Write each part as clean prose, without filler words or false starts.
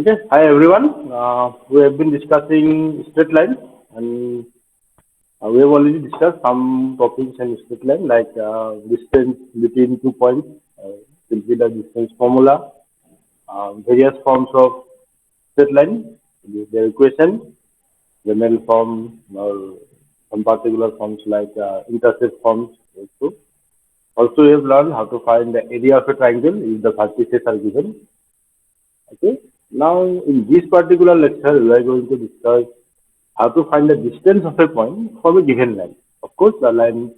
Okay, hi everyone. We have been discussing straight lines, and we have already discussed some topics in straight line like distance between 2 points, simply the distance formula, various forms of straight line, their equation, general form, or some particular forms like intercept forms. Also, we have learned how to find the area of a triangle if the vertices are given. Okay. Now, in this particular lecture, we are going to discuss how to find the distance of a point from a given line. Of course, the line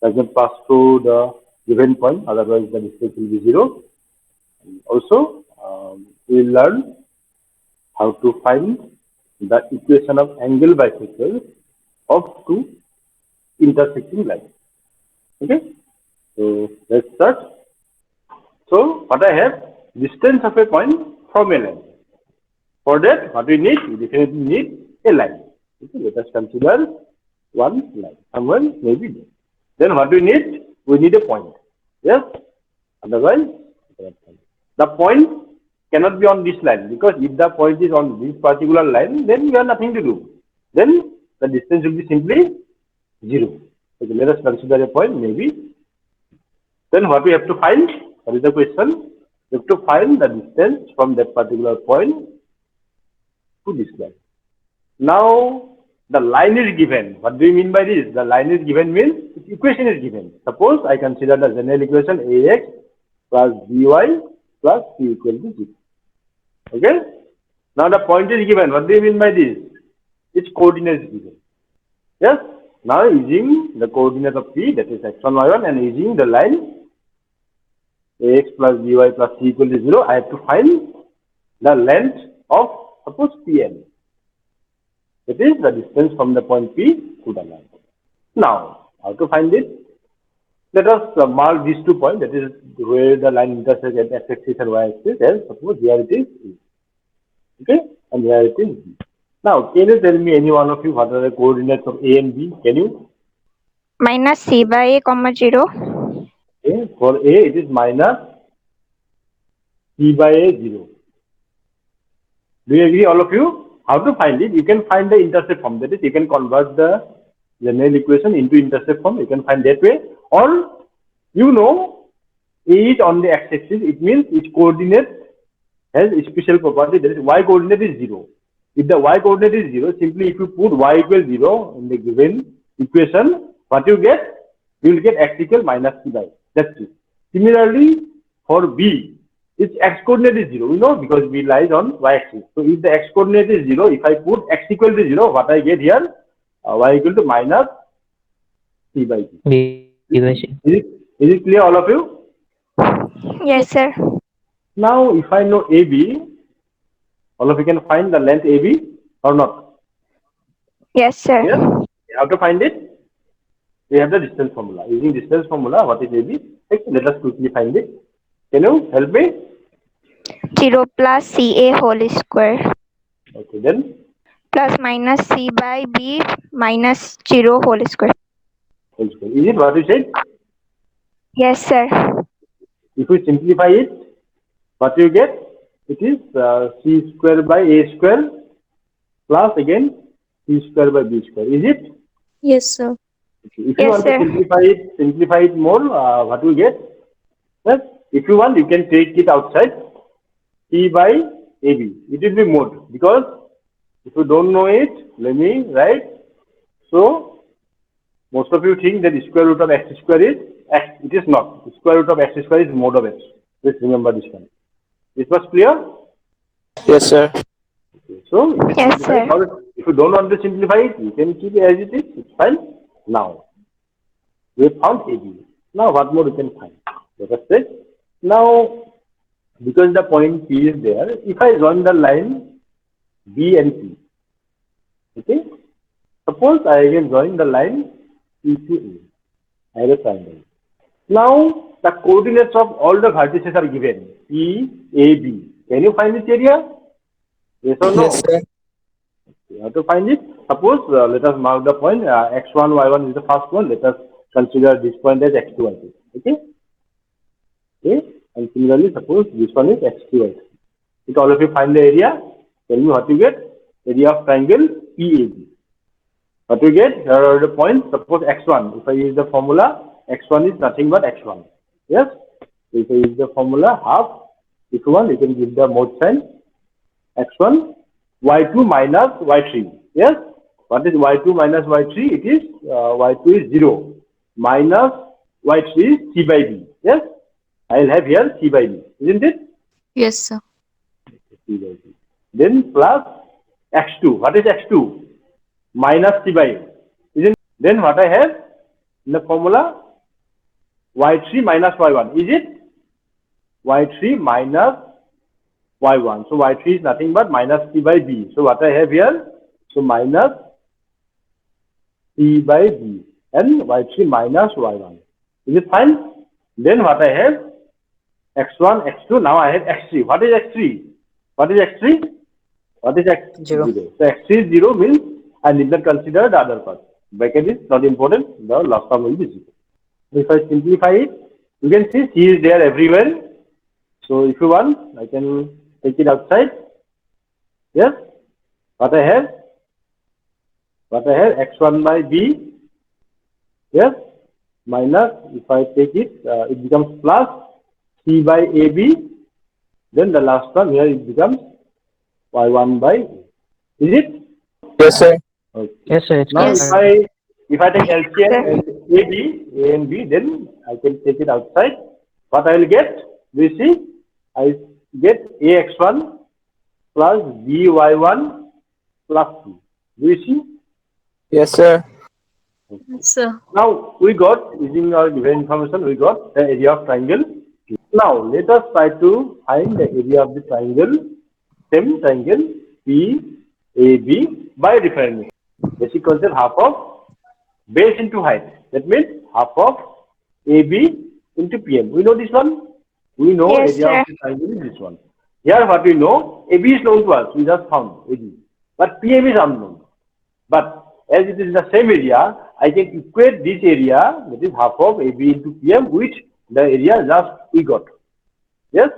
does not pass through the given point, otherwise the distance will be zero. Also, we will learn how to find the equation of angle bisectors of two intersecting lines. Okay, so let's start. So, what I have distance of a point from a line. For that, what we need? We definitely need a line. Okay, let us consider one line. Someone maybe there. Then what we need? We need a point. Yes? Otherwise, the point cannot be on this line because if the point is on this particular line, then we have nothing to do. Then the distance will be simply zero. Okay, let us consider a point maybe. Then what we have to find? What is the question? We have to find the distance from that particular point to this line. Now, the line is given. What do you mean by this? The line is given means equation is given. Suppose I consider the general equation ax plus by plus c equal to 0. Okay? Now, the point is given. What do you mean by this? Its coordinate is given. Yes? Now, using the coordinate of p, that is x1, y1, and using the line ax plus by plus c equal to 0, I have to find the length of, suppose, pn. It is the distance from the point P to the line. Now, how to find it? Let us mark these 2 points, that is where the line intersects at x-axis and y-axis. Yes, suppose here it is E. Okay, and here it is B. Now, can you tell me, any one of you, what are the coordinates of A and B? Can you? Minus c by a comma 0. Okay, for A, it is minus C by A 0. Do you agree, all of you? How to find it? You can find the intercept form. That is, you can convert the general equation into intercept form. You can find that way. Or, you know, A is on the x-axis. It means its coordinate has a special property. That is, y coordinate is 0. If the y coordinate is 0, simply if you put y equals 0 in the given equation, what you get? You will get x equal minus c by. That's it. Similarly, for B, its x coordinate is 0, because B lies on y axis. So if the x coordinate is 0, if I put x equal to 0, what I get here? Y equal to minus c by b. B by C. Is it clear, all of you? Yes, sir. Now, if I know AB, all of you can find the length AB or not? Yes, sir. Yes? How to find it? We have the distance formula. Using distance formula, what is AB? Okay, let us quickly find it. Can you help me? 0 plus ca whole square Okay, then plus minus c by b minus 0 whole square. is it what you said? Yes, sir. If we simplify it, what you get? It is c square by a square plus again c square by b square. Is it? Yes, sir. If you Yes, want to sir. simplify it more, what you get? Yes. If you want, you can take it outside. C by AB. It will be mod, because if you don't know it, let me write. So most of you think that square root of x square is x. It is not. Square root of x square is mod of x. Let's remember this one. This was clear? Yes, sir. Okay. So if you Yes, simplify it, sir. or if you don't want to simplify it, you can keep it as it is. It's fine. Now we have found AB. Now what more we can find? Let us say now, because the point P is there, if I join the line B and P, okay, suppose I again join the line P to A. I have a triangle. Now the coordinates of all the vertices are given E, A, B. Can you find this area? Yes or no? Yes, sir. You have to find it. Suppose let us mark the point x1, y1 is the first one. Let us consider this point as x2, y2. Okay. Okay. And similarly, suppose this one is x2, y2. If all of you find the area, tell me what you get. Area of triangle PAB. What you get? Here are the points. Suppose x1. If I use the formula, x1 is nothing but x1. Yes. If I use the formula half, if you want, you can give the mode sign. x1, y2 minus y3. Yes. What is y2 minus y3? It is y2 is 0 minus y3 is c by b. Yes. I will have here c by b, isn't it? Yes, sir. C by b. Then plus x2. What is x2? Minus c by a. Isn't it? Then what I have in the formula? y3 minus y1. Is it? y3 minus y1. So y3 is nothing but minus c by b. So what I have here? So minus c by b and y3 minus y1. Is it fine? Then what I have? x1, x2. Now I have x3. What is x3? What is x3? What is x3? 0. So x3 is 0 means I need not consider the other part. Bracket is not important. The last term will be 0. If I simplify it, you can see c is there everywhere. So if you want, I can take it outside. Yes. What I have? What I have? x1 by b. Yes. Minus, if I take it, it becomes plus c by ab. Then the last term here it becomes y1 by a. Is it? Yes, sir. Okay. Yes, sir. It's Now correct. if I take LCM and A and B, then I can take it outside. What I will get? Do you see? I get AX1 plus BY1 plus C. Do you see? Yes, sir. Yes, sir. Now we got, using our given information, we got the area of triangle. Now let us try to find the area of the triangle, same triangle PAB by differentiation. Basic concept, half of base into height. That means half of AB into PM. We know this one. We know Yes, area of the triangle is this one. Here what we know, AB is known to us. We just found AB. But PM is unknown. But as it is the same area, I can equate this area, that is half of AB into PM, which the area just we got. Yes?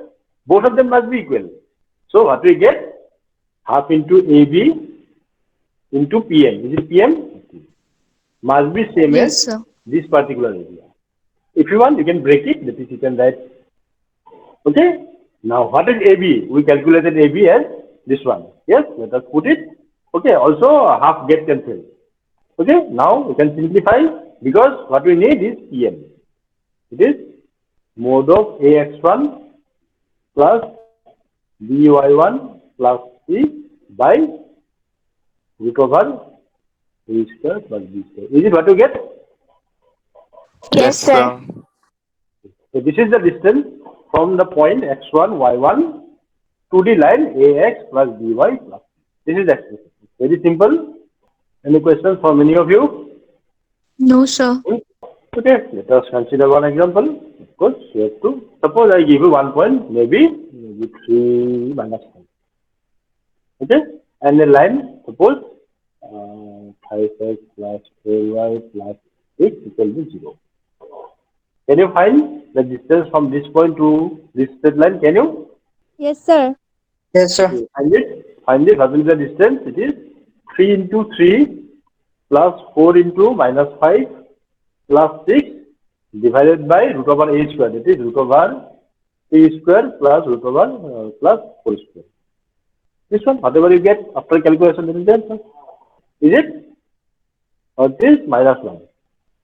Both of them must be equal. So what we get? Half into AB into PM. Is it PM? Must be same Yes, as sir. this particular area. If you want, you can break it. That is, you can write. Okay. Now, what is AB? We calculated AB as this one. Yes. Let us put it. Okay. Also, half get cancelled. Okay. Now we can simplify because what we need is PM. It is mode of AX1 plus BY1 plus C by root over A square plus B square. Is it what you get? Yes, sir. So this is the distance from the point x1, y1 to the line ax plus by plus. This is the expression. Very simple. Any questions for many of you? No, sir. Okay, let us consider one example. Of course, you have to. Suppose I give you 1 point, maybe 3 minus 5. Okay, and the line, suppose 5x plus 4y plus 6 equal to 0. Can you find the distance from this point to this straight line? Can you? Yes, sir. Yes, sir. Okay, find it. Find it. What is the distance? It is 3 into 3 plus 4 into minus 5 plus 6 divided by root over a square. That is root over a square plus root over plus 4 square. This one, whatever you get after calculation, that is the answer. Is it? Or this minus 1.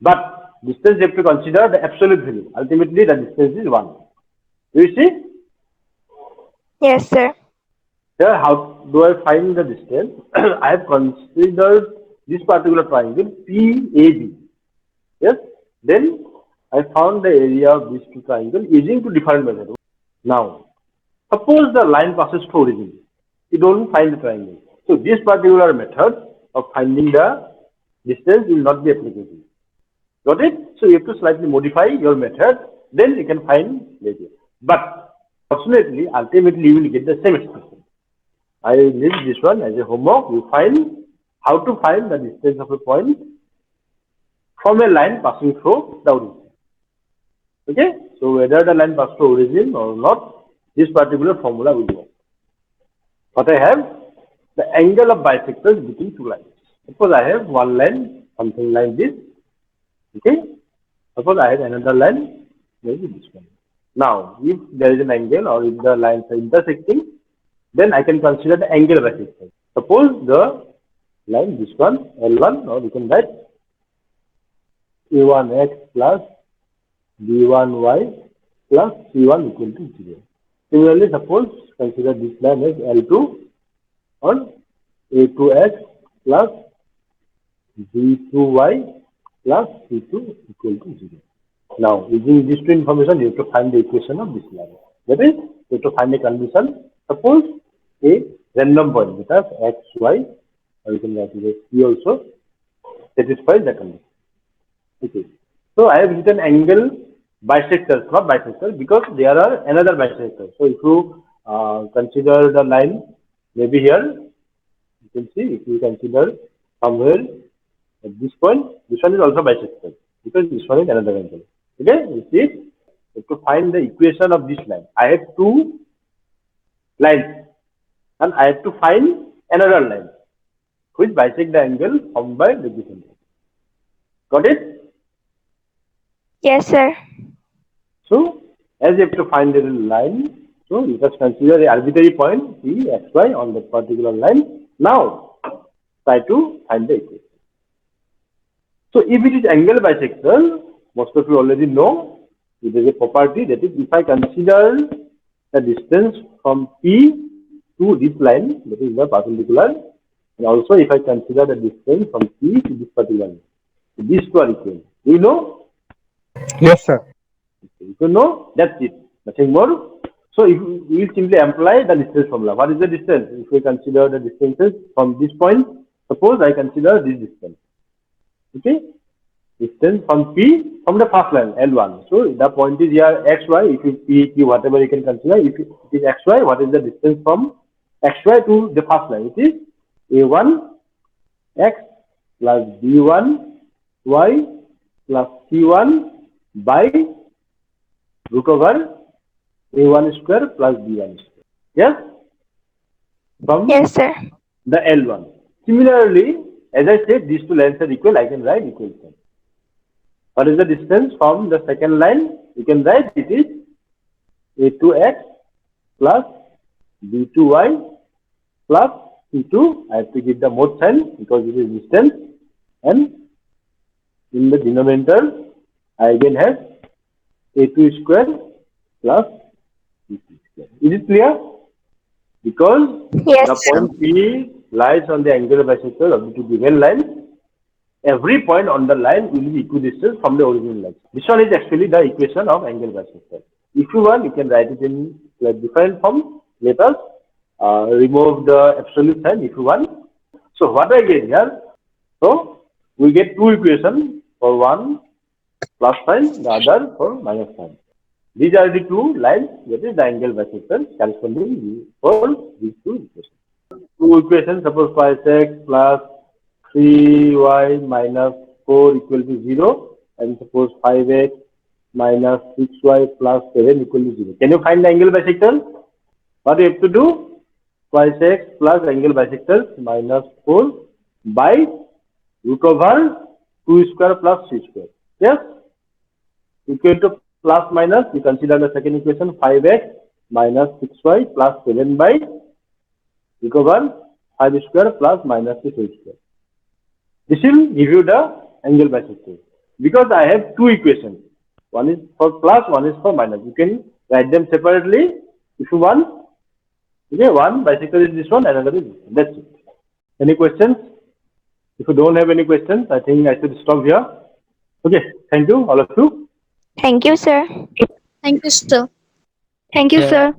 But distance you have to consider the absolute value. Ultimately, the distance is 1. Do you see? Yes, sir. Here, how do I find the distance? I have considered this particular triangle PAB. Yes. Then I found the area of these two triangles using two different methods. Now, suppose the line passes through origin. You don't find the triangle. So this particular method of finding the distance will not be applicable. Got it? So you have to slightly modify your method, then you can find the area. But fortunately, ultimately you will get the same expression. I will leave this one as a homework. You find how to find the distance of a point from a line passing through the origin. Okay? So whether the line passes through origin or not, this particular formula will work. What I have? The angle of bisectors between two lines. Suppose I have one line, something like this. Okay. Suppose I have another line, maybe this one. Now, if there is an angle or if the lines are intersecting, then I can consider the angle bisector. Suppose the line, this one, L1, or you can write A1x plus B1y plus C1 equal to 0. Similarly, suppose consider this line as L2 or A2x plus B2y plus C2 equal to 0. Now, using these two information, you have to find the equation of this line. That is, you have to find a condition. Suppose a random point, that is x, y, or you can write it as C also, satisfies the condition. Okay. So, I have written angle bisectors, not bisectors, because there are another bisector. So, if you consider the line, maybe here, you can see, if you consider somewhere at this point, this one is also bisector, because this one is another angle. Okay, you see, you have to find the equation of this line. I have two lines, and I have to find another line which bisect the angle formed by the different. Got it? Yes, sir. So, as you have to find the line, so you just consider the arbitrary point P, X, Y on the particular line. Now, try to find the equation. So, if it is angle bisector, most of you already know, it is a property, that is, if I consider the distance from P to this line, that is the perpendicular, and also if I consider the distance from P to this particular line, these two are equal. Do you know? Yes, sir. If you know, that's it. Nothing more. So, if we will simply apply the distance formula. What is the distance? If we consider the distances from this point, suppose I consider this distance. Okay? Distance from P from the first line, L1. So, the point is here xy. If you P, Q, whatever you can consider. If it is xy, what is the distance from xy to the first line? It is A1 x plus B1 y plus C1 by root over A1 square plus B1 square. Yes? From Yes, sir. the L1. Similarly, as I said, these two lines are equal. I can write equal sign. What is the distance from the second line? You can write it is A2x plus B2y plus C2. I have to give the mode sign because it is distance. And in the denominator, I again have A2 square plus B2 square. Is it clear? Because Yes, the sir. point P lies on the angular bisector of the two given lines. Every point on the line will be equidistant from the original line. This one is actually the equation of angle bisector. If you want, you can write it in like different form. Let us remove the absolute sign if you want. So what I get here? So we get two equations, for one plus sign, the other for minus sign. These are the two lines, that is the angle bisector corresponding for these two equations. Two equations, suppose 5x plus 3y minus 4 equal to 0, and suppose 5x minus 6y plus 7 equal to 0. Can you find the angle bisector? What you have to do? Twice x plus angle bisector minus 4 by root over 2 square plus 3 square. Yes? Equal to plus minus, you consider the second equation 5x minus 6y plus 7 by root over 5 square plus minus 6 square. This will give you the angle bisector. Because I have two equations. One is for plus, one is for minus. You can write them separately if you want. Okay, one bisector is this one, another is this one. That's it. Any questions? If you don't have any questions, I think I should stop here. Okay, thank you, all of you. Thank you, sir. Thank you, sir. Thank you, Yeah. sir.